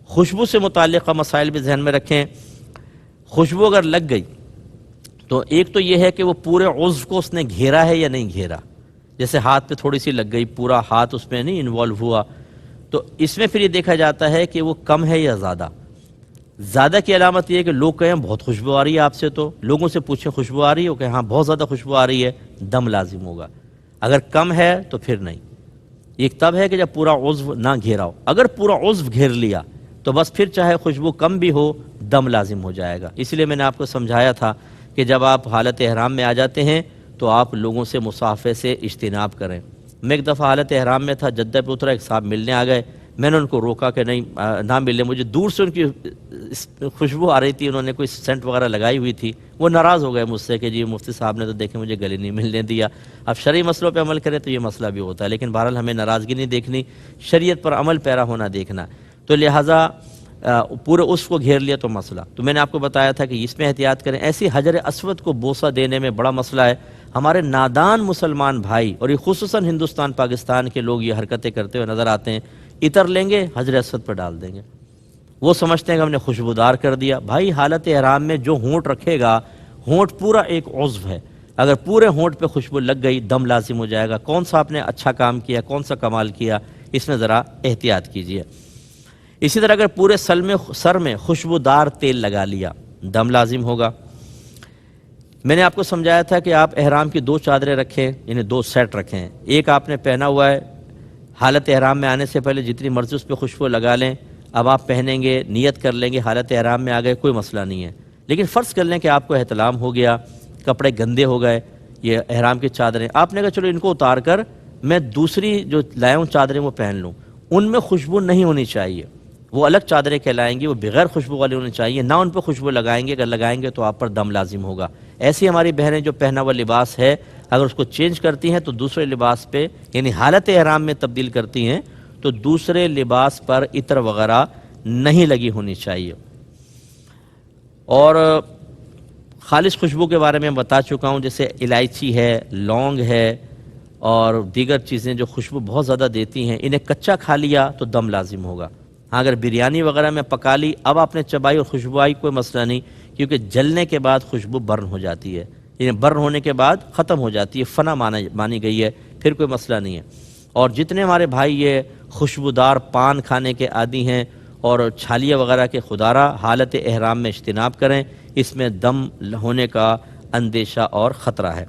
خوشبو سے متعلقہ مسائل بھی ذہن میں رکھیں۔ خوشبو اگر لگ گئی تو ایک تو یہ ہے کہ وہ پورے عضو کو اس نے گھیرا ہے یا نہیں گھیرا، جیسے ہاتھ پہ تھوڑی سی لگ گئی، پورا ہاتھ اس میں نہیں انوالو ہوا، تو اس میں پھر یہ دیکھا جاتا ہے کہ وہ کم ہے یا زیادہ۔ زیادہ کی علامت یہ ہے کہ لوگ کہیں بہت خوشبو آ رہی ہے آپ سے، تو لوگوں سے پوچھیں خوشبو آ رہی ہے، وہ کہیں ہاں بہت زیادہ خوشبو آ رہی ہے، دم لازم ہوگا۔ اگر کم ہے تو پھر نہیں۔ ایک تب ہے کہ جب پورا عضو نہ گھیرا ہو، اگر پورا عضو گھیر لیا تو بس پھر چاہے خوشبو کم بھی ہو دم لازم ہو جائے گا۔ اس لیے میں نے آپ کو سمجھایا تھا کہ جب آپ حالت احرام میں آ جاتے ہیں تو آپ لوگوں سے مصافحے سے اجتناب کریں۔ میں ایک دفعہ حالت احرام میں تھا، جدہ پہ اترا، ایک صاحب ملنے آ گئے، میں نے ان کو روکا کہ نہیں نہ ملے، مجھے دور سے ان کی خوشبو آ رہی تھی، انہوں نے کوئی سینٹ وغیرہ لگائی ہوئی تھی، وہ ناراض ہو گئے مجھ سے کہ جی مفتی صاحب نے تو دیکھیں مجھے گلے نہیں ملنے دیا۔ اب شرعی مسئلوں پہ عمل کرے تو یہ مسئلہ بھی ہوتا ہے، لیکن بہرحال ہمیں ناراضگی نہیں دیکھنی، شریعت پر عمل پیرا ہونا دیکھنا، تو لہٰذا پورے اس کو گھیر لیا تو مسئلہ۔ تو میں نے آپ کو بتایا تھا کہ اس میں احتیاط کریں۔ ایسی حجر اسود کو بوسہ دینے میں بڑا مسئلہ ہے، ہمارے نادان مسلمان بھائی اور یہ خصوصاً ہندوستان پاکستان کے لوگ یہ حرکتیں کرتے ہوئے نظر آتے ہیں، عطر لیں گے حجر اسود پر ڈال دیں گے، وہ سمجھتے ہیں کہ ہم نے خوشبودار کر دیا۔ بھائی حالت احرام میں جو ہونٹ رکھے گا، ہونٹ پورا ایک عضو ہے، اگر پورے ہونٹ پہ خوشبو لگ گئی دم لازم ہو جائے گا۔ کون سا آپ نے اچھا کام کیا، کون سا کمال کیا، اس میں ذرا احتیاط کیجیے۔ اسی طرح اگر پورے سر میں خوشبودار تیل لگا لیا دم لازم ہوگا۔ میں نے آپ کو سمجھایا تھا کہ آپ احرام کی 2 چادریں رکھیں، یعنی 2 سیٹ رکھیں، ایک آپ نے پہنا ہوا ہے، حالت احرام میں آنے سے پہلے جتنی مرضی اس پہ خوشبو لگا لیں، اب آپ پہنیں گے، نیت کر لیں گے، حالت احرام میں آ گئے، کوئی مسئلہ نہیں ہے۔ لیکن فرض کر لیں کہ آپ کو احتلام ہو گیا، کپڑے گندے ہو گئے، یہ احرام کی چادریں، آپ نے کہا چلو ان کو اتار کر میں دوسری جو لایا ہوں چادریں وہ پہن لوں، ان میں خوشبو نہیں ہونی چاہیے، وہ الگ چادریں کہلائیں گی، وہ بغیر خوشبو والی ہونی چاہیے، نہ ان پہ خوشبو لگائیں گے، اگر لگائیں گے تو آپ پر دم لازم ہوگا۔ ایسی ہماری بہنیں جو پہنا ہوا لباس ہے اگر اس کو چینج کرتی ہیں تو دوسرے لباس پہ یعنی حالت احرام میں تبدیل کرتی ہیں تو دوسرے لباس پر عطر وغیرہ نہیں لگی ہونی چاہیے۔ اور خالص خوشبو کے بارے میں بتا چکا ہوں، جیسے الائچی ہے، لونگ ہے اور دیگر چیزیں جو خوشبو بہت زیادہ دیتی ہیں، انہیں کچا کھا لیا تو دم لازم ہوگا۔ ہاں اگر بریانی وغیرہ میں پکا لی، اب آپ نے چبائی اور خوشبو آئی، کوئی مسئلہ نہیں، کیونکہ جلنے کے بعد خوشبو برن ہو جاتی ہے، یعنی برن ہونے کے بعد ختم ہو جاتی ہے، فنا مانی گئی ہے، پھر کوئی مسئلہ نہیں ہے۔ اور جتنے ہمارے بھائی یہ خوشبودار پان کھانے کے عادی ہیں اور چھالیہ وغیرہ کے خودارہ، حالت احرام میں اجتناب کریں، اس میں دم ہونے کا اندیشہ اور خطرہ ہے۔